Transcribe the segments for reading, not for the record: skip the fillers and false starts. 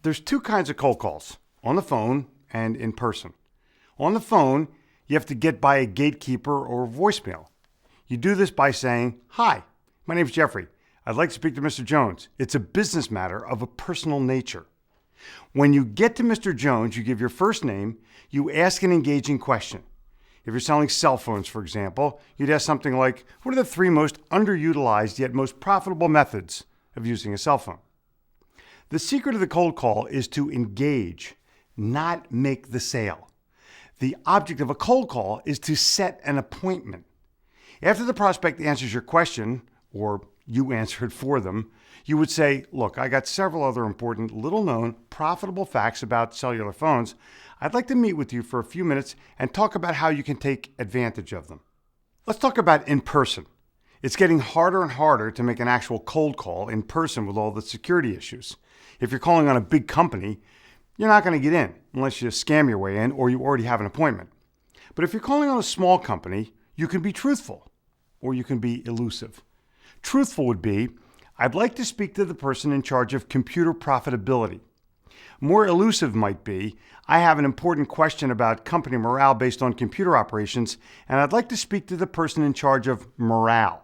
There's two kinds of cold calls, on the phone and in person. On the phone, you have to get by a gatekeeper or voicemail. You do this by saying, "Hi, my name's Jeffrey. I'd like to speak to Mr. Jones. It's a business matter of a personal nature." When you get to Mr. Jones, you give your first name, you ask an engaging question. If you're selling cell phones, for example, you'd ask something like, what are the three most underutilized yet most profitable methods of using a cell phone? The secret of the cold call is to engage, not make the sale. The object of a cold call is to set an appointment. After the prospect answers your question, or you answer it for them, you would say, look, I got several other important, little-known, profitable facts about cellular phones. I'd like to meet with you for a few minutes and talk about how you can take advantage of them. Let's talk about in person. It's getting harder and harder to make an actual cold call in person with all the security issues. If you're calling on a big company, you're not going to get in unless you scam your way in or you already have an appointment. But if you're calling on a small company, you can be truthful or you can be elusive. Truthful would be, I'd like to speak to the person in charge of computer profitability. More elusive might be, I have an important question about company morale based on computer operations, and I'd like to speak to the person in charge of morale.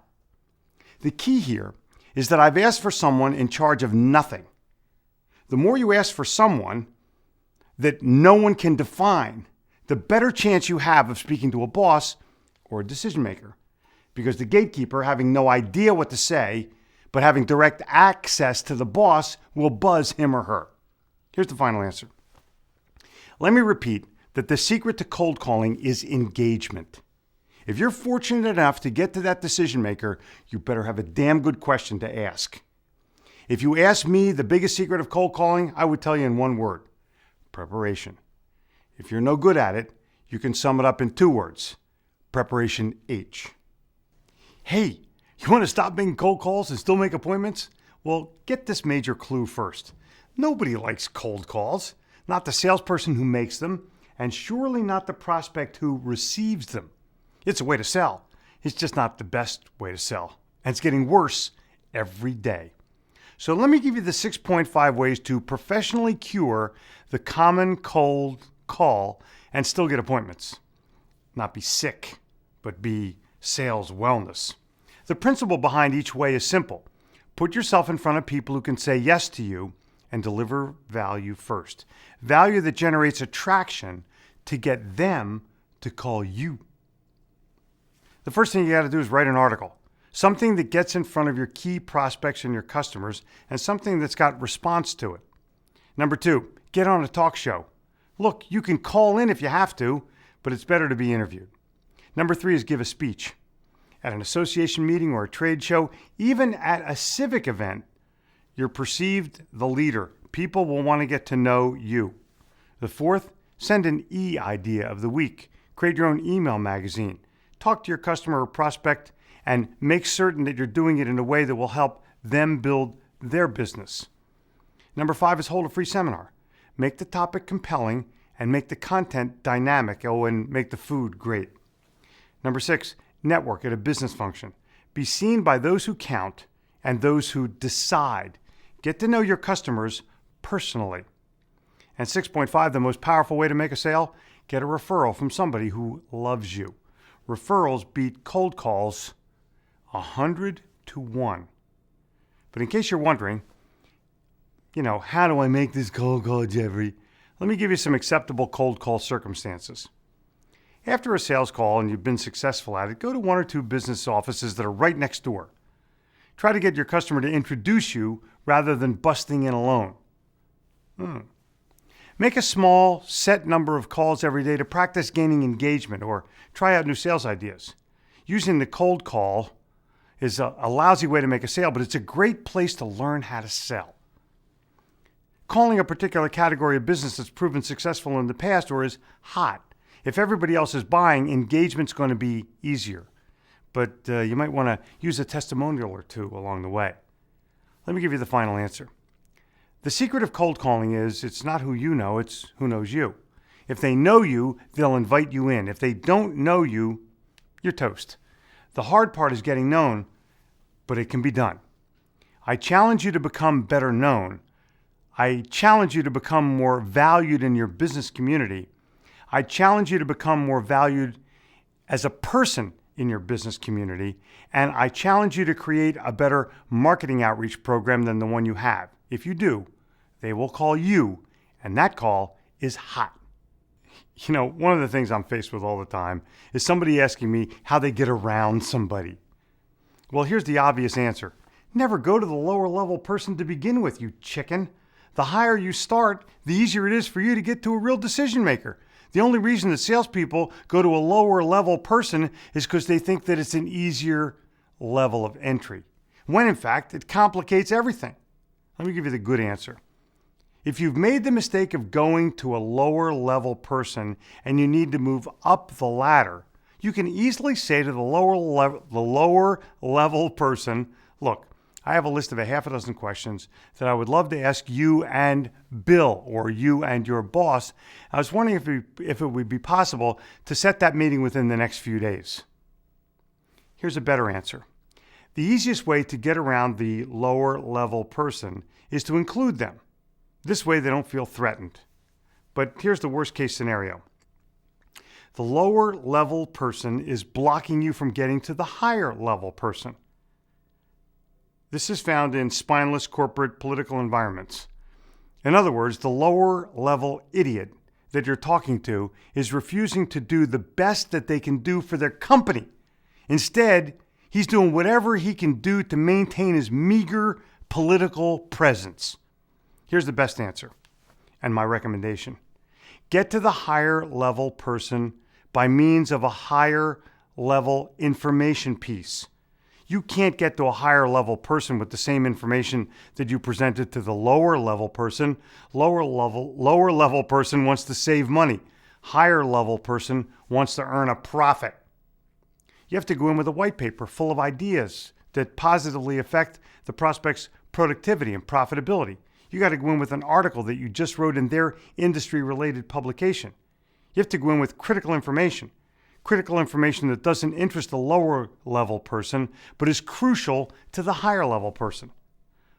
The key here is that I've asked for someone in charge of nothing. The more you ask for someone that no one can define, the better chance you have of speaking to a boss or a decision maker. Because the gatekeeper, having no idea what to say, but having direct access to the boss, will buzz him or her. Here's the final answer. Let me repeat that the secret to cold calling is engagement. If you're fortunate enough to get to that decision maker, you better have a damn good question to ask. If you ask me the biggest secret of cold calling, I would tell you in one word: preparation. If you're no good at it, you can sum it up in two words: preparation H. Hey, you want to stop making cold calls and still make appointments? Well, get this major clue first. Nobody likes cold calls, not the salesperson who makes them, and surely not the prospect who receives them. It's a way to sell. It's just not the best way to sell. And it's getting worse every day. So let me give you the 6.5 ways to professionally cure the common cold call and still get appointments. Not be sick, but be sales wellness. The principle behind each way is simple. Put yourself in front of people who can say yes to you and deliver value first. Value that generates attraction to get them to call you. The first thing you got to do is write an article. Something that gets in front of your key prospects and your customers, and something that's got response to it. Number 2, get on a talk show. Look, you can call in if you have to, but it's better to be interviewed. Number 3 is give a speech. At an association meeting or a trade show, even at a civic event, you're perceived the leader. People will want to get to know you. The 4th, send an e-idea of the week. Create your own email magazine. Talk to your customer or prospect and make certain that you're doing it in a way that will help them build their business. Number 5 is hold a free seminar. Make the topic compelling and make the content dynamic. Oh, and make the food great. Number 6, network at a business function. Be seen by those who count and those who decide. Get to know your customers personally. And 6.5, the most powerful way to make a sale, get a referral from somebody who loves you. Referrals beat cold calls 100 to 1. But in case you're wondering, how do I make this cold call, Jeffrey? Let me give you some acceptable cold call circumstances. After a sales call and you've been successful at it, go to 1 or 2 business offices that are right next door. Try to get your customer to introduce you rather than busting in alone. Make a small, set number of calls every day to practice gaining engagement or try out new sales ideas. Using the cold call is a lousy way to make a sale, but it's a great place to learn how to sell. Calling a particular category of business that's proven successful in the past or is hot. If everybody else is buying, engagement's going to be easier. But you might want to use a testimonial or two along the way. Let me give you the final answer. The secret of cold calling is it's not who you know, it's who knows you. If they know you, they'll invite you in. If they don't know you, you're toast. The hard part is getting known, but it can be done. I challenge you to become better known. I challenge you to become more valued in your business community. I challenge you to become more valued as a person in your business community. And I challenge you to create a better marketing outreach program than the one you have. If you do, they will call you, and that call is hot. You know, one of the things I'm faced with all the time is somebody asking me how they get around somebody. Well, here's the obvious answer. Never go to the lower level person to begin with, you chicken. The higher you start, the easier it is for you to get to a real decision maker. The only reason that salespeople go to a lower level person is because they think that it's an easier level of entry, when in fact it complicates everything. Let me give you the good answer. If you've made the mistake of going to a lower level person and you need to move up the ladder, you can easily say to the lower level person, look, I have a list of a half a dozen questions that I would love to ask you and Bill or you and your boss. I was wondering if it would be possible to set that meeting within the next few days. Here's a better answer. The easiest way to get around the lower level person is to include them. This way they don't feel threatened. But here's the worst case scenario. The lower level person is blocking you from getting to the higher level person. This is found in spineless corporate political environments. In other words, the lower level idiot that you're talking to is refusing to do the best that they can do for their company. Instead, he's doing whatever he can do to maintain his meager political presence. Here's the best answer and my recommendation. Get to the higher level person by means of a higher level information piece. You can't get to a higher level person with the same information that you presented to the lower level person. Lower level person wants to save money. Higher level person wants to earn a profit. You have to go in with a white paper full of ideas that positively affect the prospect's productivity and profitability. You got to go in with an article that you just wrote in their industry-related publication. You have to go in with critical information that doesn't interest the lower level person, but is crucial to the higher level person.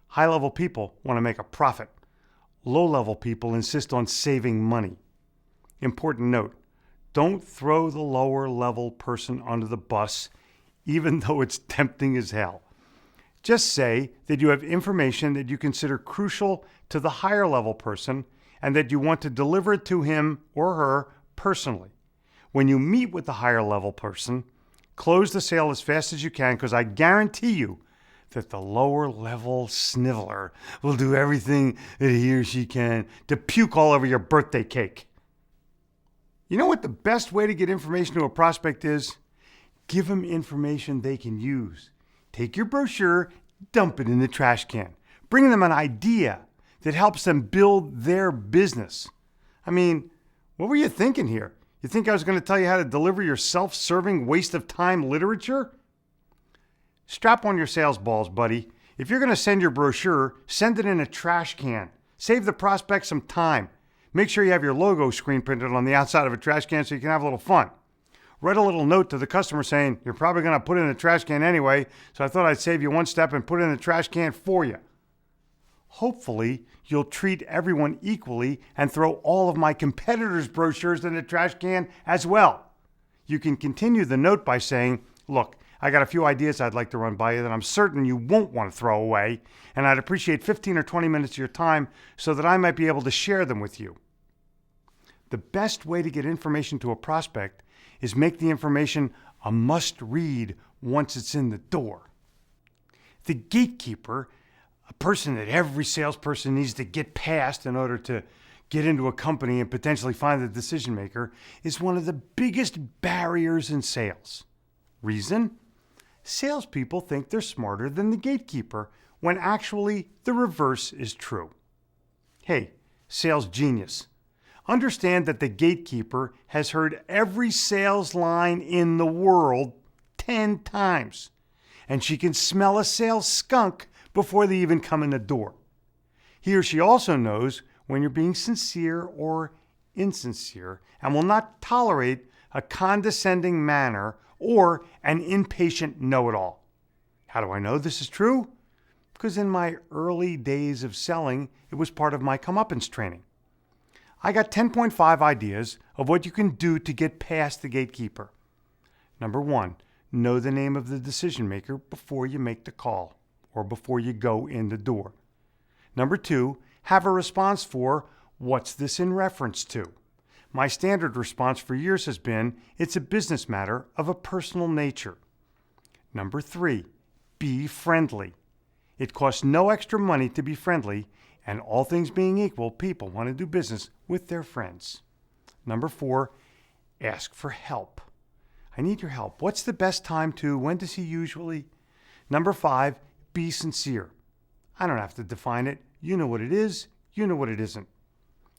High level people want to make a profit. Low level people insist on saving money. Important note, don't throw the lower level person under the bus, even though it's tempting as hell. Just say that you have information that you consider crucial to the higher level person and that you want to deliver it to him or her personally. When you meet with the higher level person, close the sale as fast as you can, because I guarantee you that the lower level sniveler will do everything that he or she can to puke all over your birthday cake. You know what the best way to get information to a prospect is? Give them information they can use. Take your brochure, dump it in the trash can. Bring them an idea that helps them build their business. I mean, what were you thinking here? You think I was going to tell you how to deliver your self-serving waste of time literature? Strap on your sales balls, buddy. If you're going to send your brochure, send it in a trash can. Save the prospect some time. Make sure you have your logo screen printed on the outside of a trash can so you can have a little fun. Write a little note to the customer saying, you're probably going to put it in the trash can anyway, so I thought I'd save you one step and put it in the trash can for you. Hopefully, you'll treat everyone equally and throw all of my competitors' brochures in the trash can as well. You can continue the note by saying, look, I got a few ideas I'd like to run by you that I'm certain you won't want to throw away, and I'd appreciate 15 or 20 minutes of your time so that I might be able to share them with you. The best way to get information to a prospect is make the information a must-read once it's in the door. The gatekeeper, a person that every salesperson needs to get past in order to get into a company and potentially find the decision maker, is one of the biggest barriers in sales. Reason? Salespeople think they're smarter than the gatekeeper, when actually the reverse is true. Hey, sales genius. Understand that the gatekeeper has heard every sales line in the world 10 times, and she can smell a sales skunk before they even come in the door. He or she also knows when you're being sincere or insincere and will not tolerate a condescending manner or an impatient know-it-all. How do I know this is true? because in my early days of selling, it was part of my comeuppance training. I got 10.5 ideas of what you can do to get past the gatekeeper. Number 1, know the name of the decision maker before you make the call or before you go in the door. Number 2, have a response for what's this in reference to. My standard response for years has been, it's a business matter of a personal nature. Number 3, be friendly. It costs no extra money to be friendly, and all things being equal, people want to do business with their friends. Number 4, ask for help. I need your help. What's the best time to? When does he usually? Number 5, be sincere. I don't have to define it. You know what it is. You know what it isn't.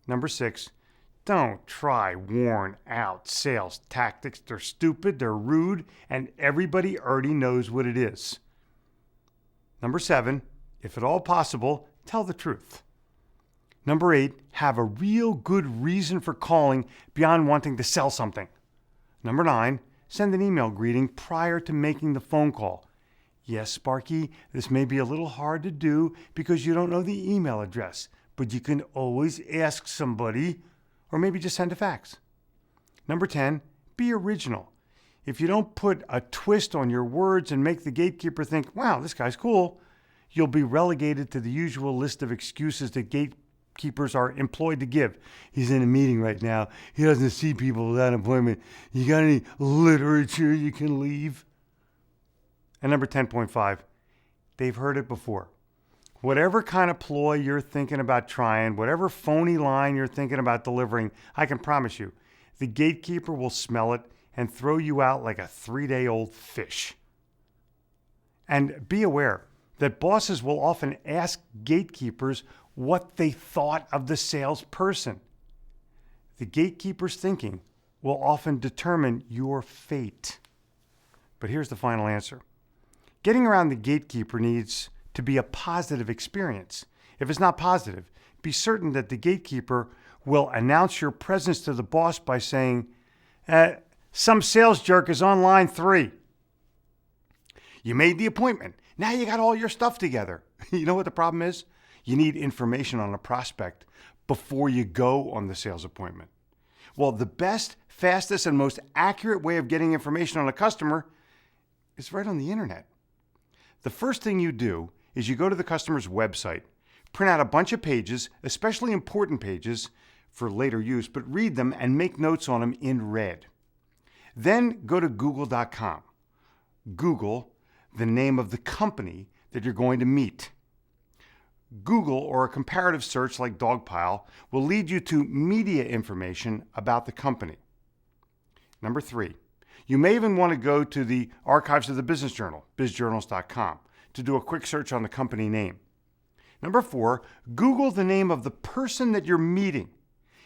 Number 6, don't try worn out sales tactics. They're stupid, they're rude, and everybody already knows what it is. Number 7, if at all possible, tell the truth. Number 8, have a real good reason for calling beyond wanting to sell something. Number 9, send an email greeting prior to making the phone call. Yes, Sparky, this may be a little hard to do because you don't know the email address, but you can always ask somebody, or maybe just send a fax. Number 10, be original. If you don't put a twist on your words and make the gatekeeper think, wow, this guy's cool, you'll be relegated to the usual list of excuses that gatekeepers are employed to give. He's in a meeting right now. He doesn't see people without an appointment. You got any literature you can leave? And number 10.5, they've heard it before. Whatever kind of ploy you're thinking about trying, whatever phony line you're thinking about delivering, I can promise you, the gatekeeper will smell it and throw you out like a 3-day-old fish. And be aware that bosses will often ask gatekeepers what they thought of the salesperson. The gatekeeper's thinking will often determine your fate. But here's the final answer. Getting around the gatekeeper needs to be a positive experience. If it's not positive, be certain that the gatekeeper will announce your presence to the boss by saying, some sales jerk is on line 3. You made the appointment. Now you got all your stuff together. You know what the problem is? You need information on a prospect before you go on the sales appointment. Well, the best, fastest, and most accurate way of getting information on a customer is right on the internet. The first thing you do is you go to the customer's website, print out a bunch of pages, especially important pages for later use, but read them and make notes on them in red. Then go to google.com. Google the name of the company that you're going to meet. Google or a comparative search like Dogpile will lead you to media information about the company. Number 3, you may even want to go to the archives of the Business Journal, bizjournals.com, to do a quick search on the company name. Number 4, Google the name of the person that you're meeting.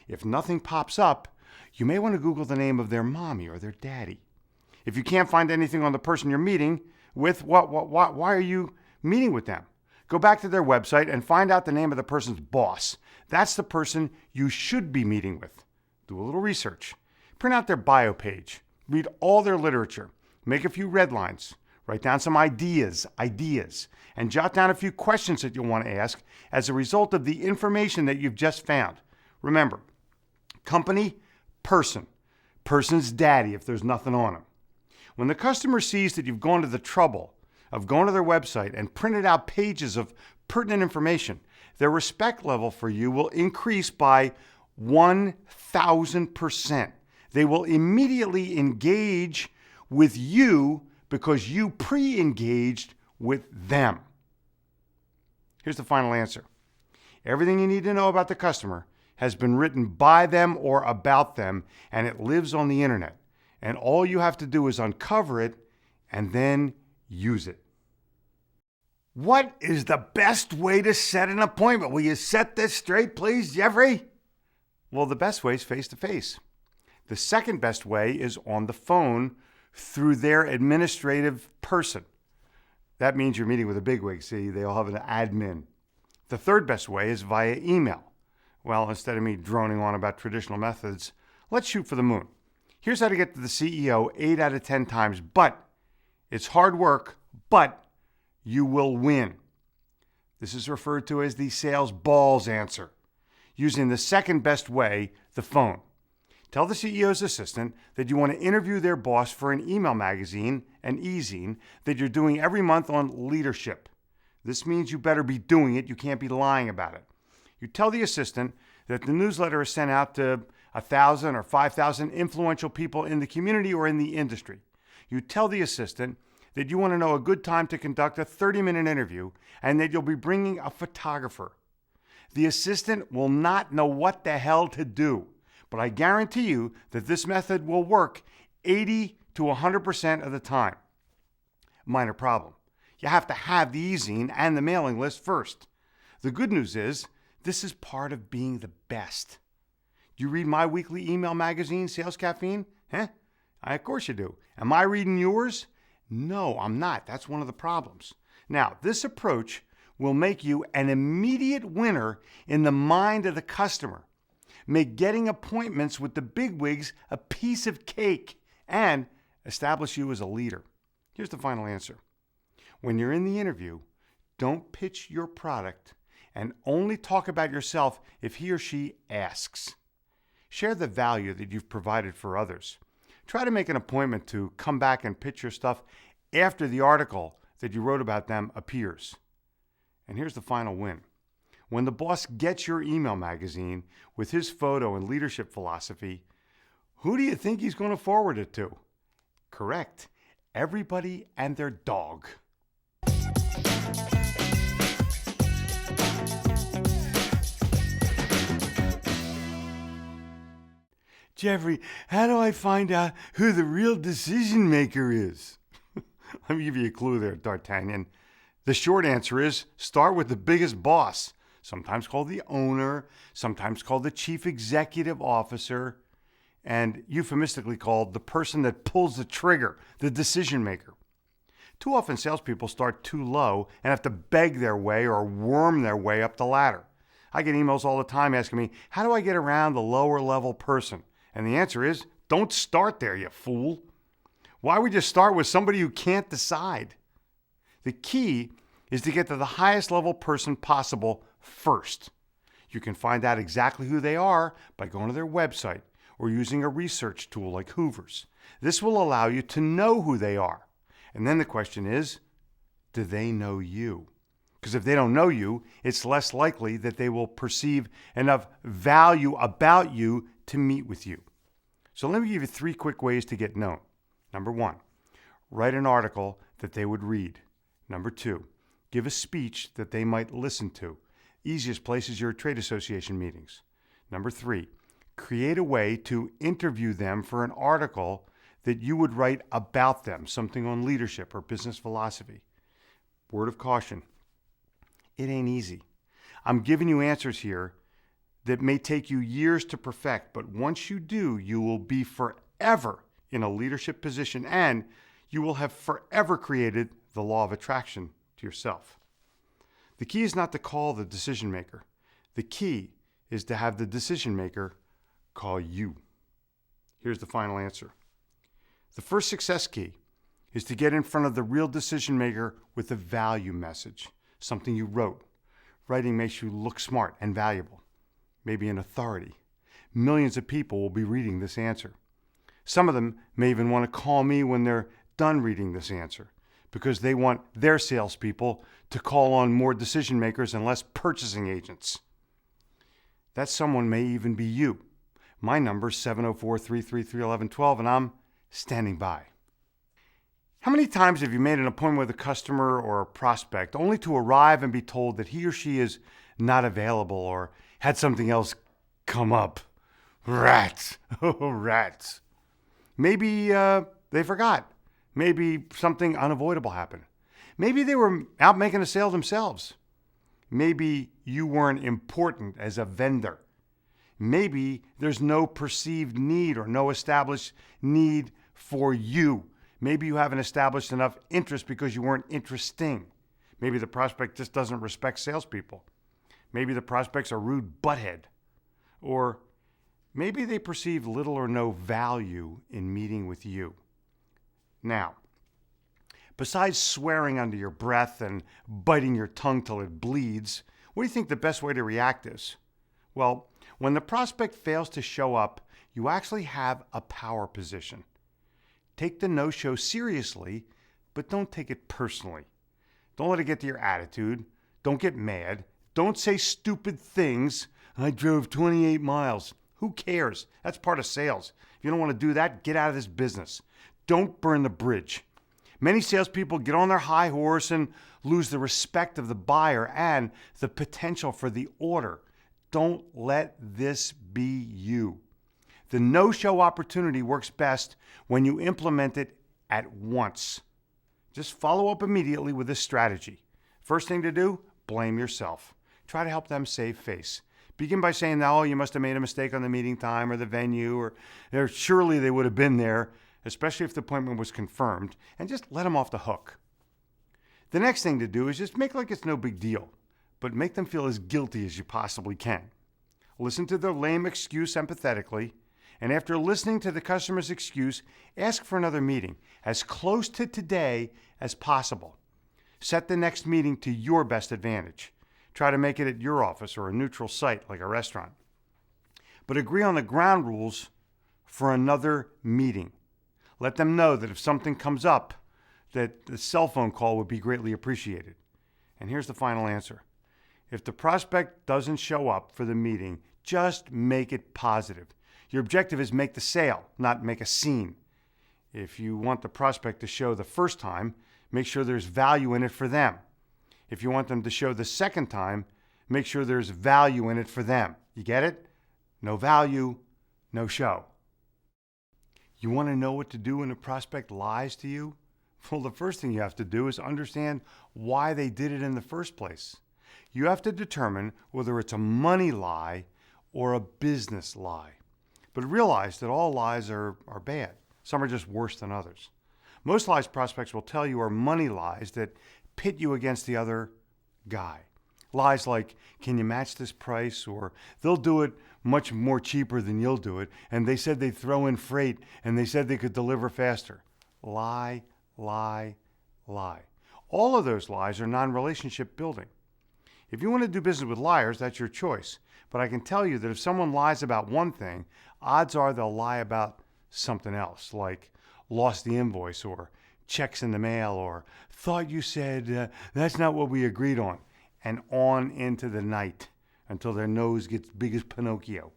If nothing pops up, you may want to Google the name of their mommy or their daddy. If you can't find anything on the person you're meeting with, why are you meeting with them? Go back to their website and find out the name of the person's boss. That's the person you should be meeting with. Do a little research. Print out their bio page. Read all their literature. Make a few red lines. Write down some ideas, and jot down a few questions that you'll want to ask as a result of the information that you've just found. Remember, company, person. Person's daddy if there's nothing on him. When the customer sees that you've gone to the trouble of going to their website and printed out pages of pertinent information, their respect level for you will increase by 1,000%. They will immediately engage with you because you pre-engaged with them. Here's the final answer. Everything you need to know about the customer has been written by them or about them, and it lives on the internet. And all you have to do is uncover it and then use it. What is the best way to set an appointment? Will you set this straight, please, Jeffrey? Well, the best way is face-to-face. The second best way is on the phone through their administrative person. That means you're meeting with a bigwig. See, they all have an admin. The third best way is via email. Well, instead of me droning on about traditional methods, let's shoot for the moon. Here's how to get to the CEO 8 out of 10 times, but it's hard work, but you will win. This is referred to as the sales balls answer, using the second best way, the phone. Tell the CEO's assistant that you want to interview their boss for an email magazine, an e-zine, that you're doing every month on leadership. This means you better be doing it. You can't be lying about it. You tell the assistant that the newsletter is sent out to 1,000 or 5,000 influential people in the community or in the industry. You tell the assistant that you want to know a good time to conduct a 30-minute interview and that you'll be bringing a photographer. The assistant will not know what the hell to do, but I guarantee you that this method will work 80 to 100% of the time. Minor problem. You have to have the e-zine and the mailing list first. The good news is, this is part of being the best. Do you read my weekly email magazine, Sales Caffeine? Of course you do. Am I reading yours? No, I'm not. That's one of the problems. Now, this approach will make you an immediate winner in the mind of the customer, make getting appointments with the bigwigs a piece of cake, and establish you as a leader. Here's the final answer. When you're in the interview, don't pitch your product and only talk about yourself if he or she asks. Share the value that you've provided for others. Try to make an appointment to come back and pitch your stuff after the article that you wrote about them appears. And here's the final win. When the boss gets your email magazine with his photo and leadership philosophy, who do you think he's going to forward it to? Correct. Everybody and their dog. Jeffrey, how do I find out who the real decision maker is? Let me give you a clue there, D'Artagnan. The short answer is start with the biggest boss, sometimes called the owner, sometimes called the chief executive officer, and euphemistically called the person that pulls the trigger, the decision maker. Too often salespeople start too low and have to beg their way or worm their way up the ladder. I get emails all the time asking me, how do I get around the lower level person? And the answer is, don't start there, you fool. Why would you start with somebody who can't decide? The key is to get to the highest level person possible first. You can find out exactly who they are by going to their website or using a research tool like Hoover's. This will allow you to know who they are. And then the question is, do they know you? Because if they don't know you, it's less likely that they will perceive enough value about you to meet with you. So let me give you 3 quick ways to get known. Number 1, write an article that they would read. Number 2, give a speech that they might listen to. Easiest place is your trade association meetings. Number 3, create a way to interview them for an article that you would write about them, something on leadership or business philosophy. Word of caution, it ain't easy. I'm giving you answers here that may take you years to perfect, but once you do, you will be forever in a leadership position and you will have forever created the law of attraction to yourself. The key is not to call the decision maker. The key is to have the decision maker call you. Here's the final answer. The first success key is to get in front of the real decision maker with a value message, something you wrote. Writing makes you look smart and valuable, maybe an authority. Millions of people will be reading this answer. Some of them may even want to call me when they're done reading this answer because they want their salespeople to call on more decision makers and less purchasing agents. That someone may even be you. My number is 704-333-1112 and I'm standing by. How many times have you made an appointment with a customer or a prospect only to arrive and be told that he or she is not available or had something else come up? Rats. Oh, rats. Maybe they forgot. Maybe something unavoidable happened. Maybe they were out making a sale themselves. Maybe you weren't important as a vendor. Maybe there's no perceived need or no established need for you. Maybe you haven't established enough interest because you weren't interesting. Maybe the prospect just doesn't respect salespeople. Maybe the prospect's a rude butthead. Or maybe they perceive little or no value in meeting with you. Now, Besides swearing under your breath and biting your tongue till it bleeds, what do you think the best way to react is? Well, when the prospect fails to show up, you actually have a power position. Take the no-show seriously, but don't take it personally. Don't let it get to your attitude. Don't get mad. Don't say stupid things. I drove 28 miles. Who cares? That's part of sales. If you don't want to do that, get out of this business. Don't burn the bridge. Many salespeople get on their high horse and lose the respect of the buyer and the potential for the order. Don't let this be you. The no-show opportunity works best when you implement it at once. Just follow up immediately with this strategy. First thing to do, blame yourself. Try to help them save face. Begin by saying, oh, you must have made a mistake on the meeting time or the venue, or surely they would have been there, especially if the appointment was confirmed, and just let them off the hook. The next thing to do is just make like it's no big deal, but make them feel as guilty as you possibly can. Listen to their lame excuse empathetically, and after listening to the customer's excuse, ask for another meeting, as close to today as possible. Set the next meeting to your best advantage. Try to make it at your office or a neutral site like a restaurant. But agree on the ground rules for another meeting. Let them know that if something comes up, that the cell phone call would be greatly appreciated. And here's the final answer. If the prospect doesn't show up for the meeting, just make it positive. Your objective is make the sale, not make a scene. If you want the prospect to show the first time, make sure there's value in it for them. If you want them to show the second time, make sure there's value in it for them. You get it? No value, no show. You want to know what to do when a prospect lies to you? Well, the first thing you have to do is understand why they did it in the first place. You have to determine whether it's a money lie or a business lie. But realize that all lies are bad. Some are just worse than others. Most lies prospects will tell you are money lies that pit you against the other guy. Lies like, can you match this price? Or they'll do it much more cheaper than you'll do it. And they said they'd throw in freight and they said they could deliver faster. Lie, lie, lie. All of those lies are non-relationship building. If you want to do business with liars, that's your choice. But I can tell you that if someone lies about one thing, odds are they'll lie about something else, like lost the invoice or checks in the mail or thought you said that's not what we agreed on into the night until their nose gets big as Pinocchio.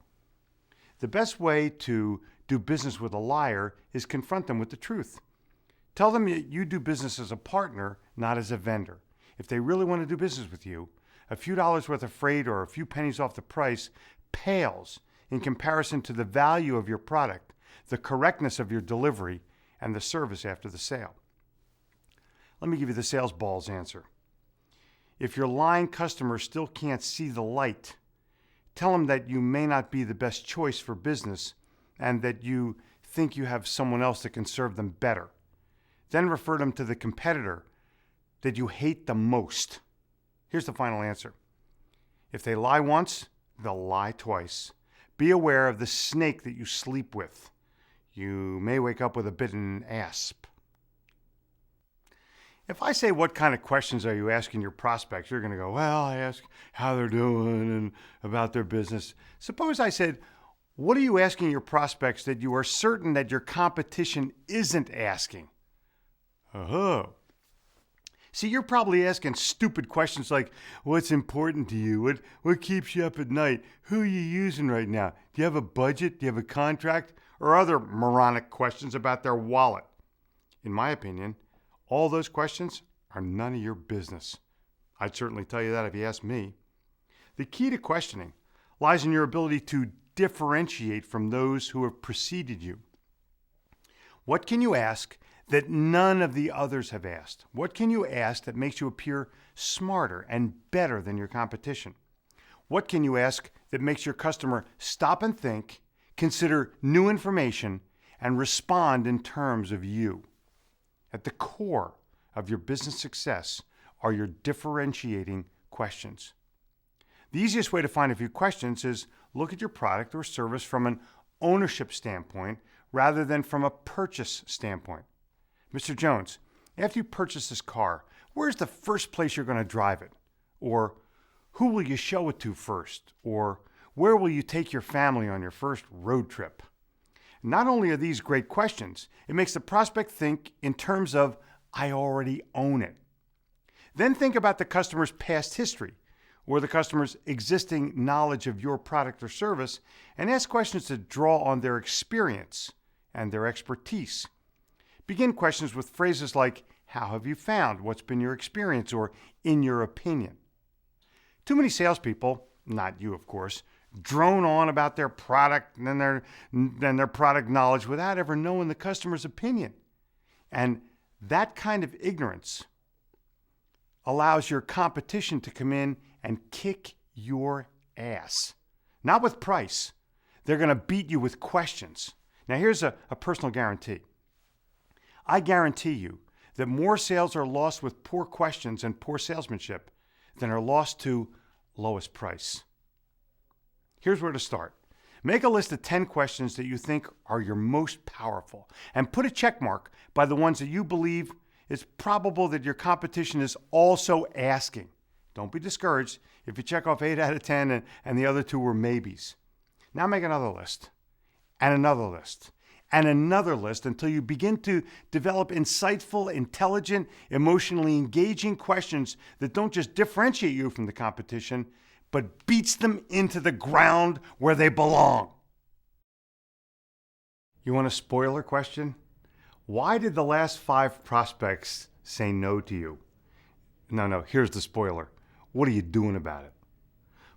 The best way to do business with a liar is confront them with the truth. Tell them that you do business as a partner, not as a vendor. If they really want to do business with you, a few dollars worth of freight or a few pennies off the price pales in comparison to the value of your product, the correctness of your delivery, and the service after the sale. Let me give you the sales balls answer. If your lying customer still can't see the light, tell them that you may not be the best choice for business and that you think you have someone else that can serve them better. Then refer them to the competitor that you hate the most. Here's the final answer. If they lie once, they'll lie twice. Be aware of the snake that you sleep with. You may wake up with a bitten asp. If I say, what kind of questions are you asking your prospects? You're going to go, well, I ask how they're doing and about their business. Suppose I said, what are you asking your prospects that you are certain that your competition isn't asking? Oh. See, you're probably asking stupid questions like, what's important to you? What keeps you up at night? Who are you using right now? Do you have a budget? Do you have a contract? Or other moronic questions about their wallet. In my opinion, all those questions are none of your business. I'd certainly tell you that if you asked me. The key to questioning lies in your ability to differentiate from those who have preceded you. What can you ask that none of the others have asked? What can you ask that makes you appear smarter and better than your competition? What can you ask that makes your customer stop and think, consider new information, and respond in terms of you? At the core of your business success are your differentiating questions. The easiest way to find a few questions is look at your product or service from an ownership standpoint rather than from a purchase standpoint. Mr. Jones, After you purchase this car, where's the first place you're going to drive it? Or who will you show it to first? Or where will you take your family on your first road trip? Not only are these great questions, it makes the prospect think in terms of, I already own it. Then think about the customer's past history or the customer's existing knowledge of your product or service and ask questions to draw on their experience and their expertise. Begin questions with phrases like, how have you found? What's been your experience? Or in your opinion? Too many salespeople, not you of course, drone on about their product and then their product knowledge without ever knowing the customer's opinion. And that kind of ignorance allows your competition to come in and kick your ass. Not with price. They're going to beat you with questions. Now here's a personal guarantee. I guarantee you that more sales are lost with poor questions and poor salesmanship than are lost to lowest price. Here's where to start. Make a list of 10 questions that you think are your most powerful and put a check mark by the ones that you believe it's probable that your competition is also asking. Don't be discouraged if you check off 8 out of 10 and the other 2 were maybes. Now make another list and another list and another list until you begin to develop insightful, intelligent, emotionally engaging questions that don't just differentiate you from the competition, but beats them into the ground where they belong. You want a spoiler question? Why did the last 5 prospects say no to you? No, here's the spoiler. What are you doing about it?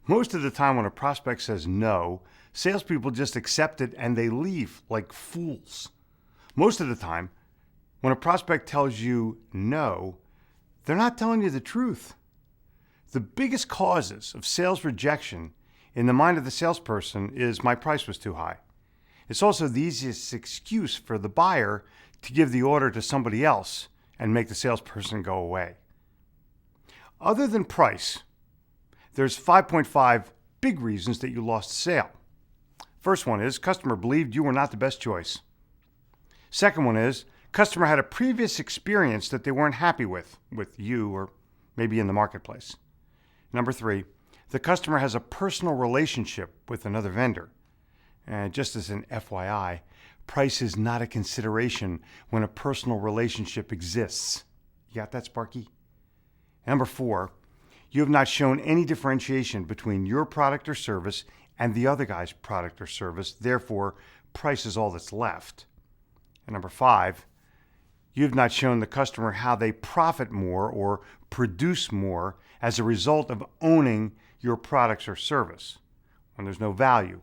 Most of the time when a prospect says no, salespeople just accept it and they leave like fools. Most of the time, when a prospect tells you no, they're not telling you the truth. The biggest causes of sales rejection in the mind of the salesperson is my price was too high. It's also the easiest excuse for the buyer to give the order to somebody else and make the salesperson go away. Other than price, there's 5.5 big reasons that you lost a sale. First one is customer believed you were not the best choice. Second one is customer had a previous experience that they weren't happy with you or maybe in the marketplace. Number 3, the customer has a personal relationship with another vendor. And just as an FYI, price is not a consideration when a personal relationship exists. You got that, Sparky? Number 4, you have not shown any differentiation between your product or service and the other guy's product or service. Therefore, price is all that's left. And number 5, you have not shown the customer how they profit more or produce more as a result of owning your products or service. When there's no value,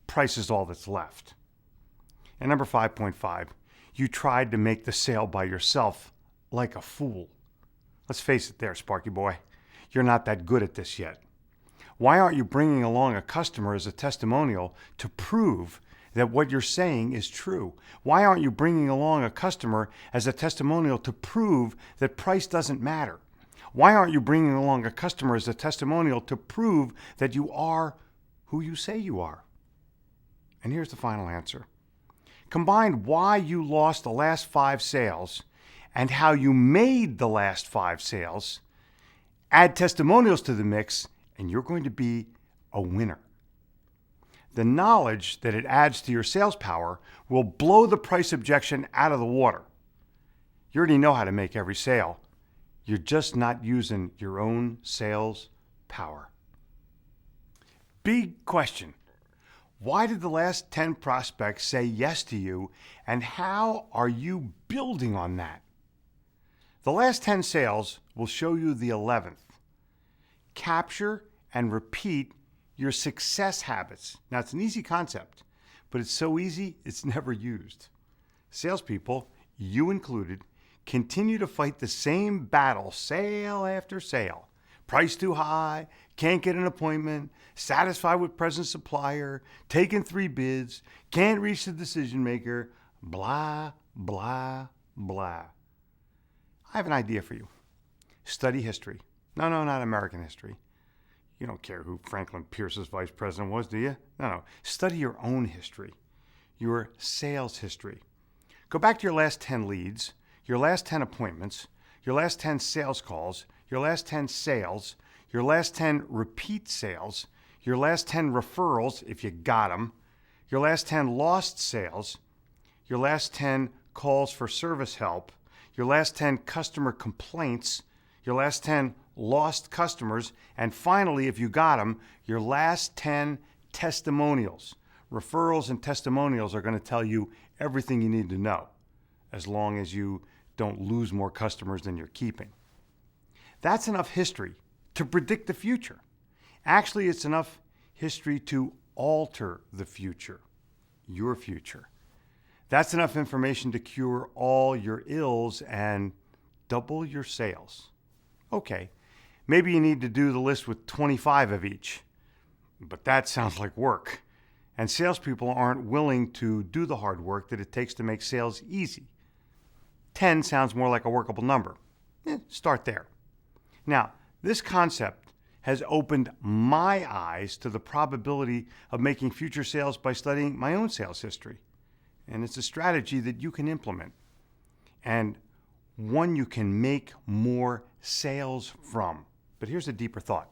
price is all that's left. And number 5.5, you tried to make the sale by yourself like a fool. Let's face it there, Sparky boy. You're not that good at this yet. Why aren't you bringing along a customer as a testimonial to prove that what you're saying is true? Why aren't you bringing along a customer as a testimonial to prove that price doesn't matter? Why aren't you bringing along a customer as a testimonial to prove that you are who you say you are? And here's the final answer. Combine why you lost the last 5 sales and how you made the last 5 sales, add testimonials to the mix, and you're going to be a winner. The knowledge that it adds to your sales power will blow the price objection out of the water. You already know how to make every sale. You're just not using your own sales power. Big question. Why did the last 10 prospects say yes to you, and how are you building on that? The last 10 sales will show you the 11th. Capture and repeat your success habits. Now, it's an easy concept, but it's so easy, it's never used. Salespeople, you included, continue to fight the same battle sale after sale. Price too high, can't get an appointment, satisfied with present supplier, taking 3 bids, can't reach the decision maker, blah, blah, blah. I have an idea for you. Study history. No, not American history. You don't care who Franklin Pierce's vice president was, do you? No. Study your own history, your sales history. Go back to your last 10 leads, your last 10 appointments, your last 10 sales calls, your last 10 sales, your last 10 repeat sales, your last 10 referrals, if you got them, your last 10 lost sales, your last 10 calls for service help, your last 10 customer complaints, your last 10 lost customers, and finally, if you got them, your last 10 testimonials. Referrals and testimonials are going to tell you everything you need to know, as long as you don't lose more customers than you're keeping. That's enough history to predict the future. Actually, it's enough history to alter the future, your future. That's enough information to cure all your ills and double your sales. Okay, maybe you need to do the list with 25 of each, but that sounds like work. And salespeople aren't willing to do the hard work that it takes to make sales easy. 10 sounds more like a workable number. Start there. Now, this concept has opened my eyes to the probability of making future sales by studying my own sales history. And it's a strategy that you can implement, and one you can make more sales from. But here's a deeper thought.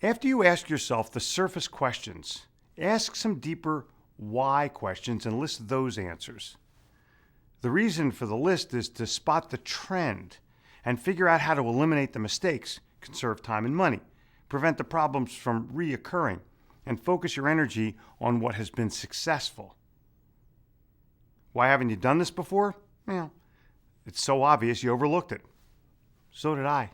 After you ask yourself the surface questions, ask some deeper why questions and list those answers. The reason for the list is to spot the trend and figure out how to eliminate the mistakes, conserve time and money, prevent the problems from reoccurring, and focus your energy on what has been successful. Why haven't you done this before? Well, it's so obvious you overlooked it. So did I.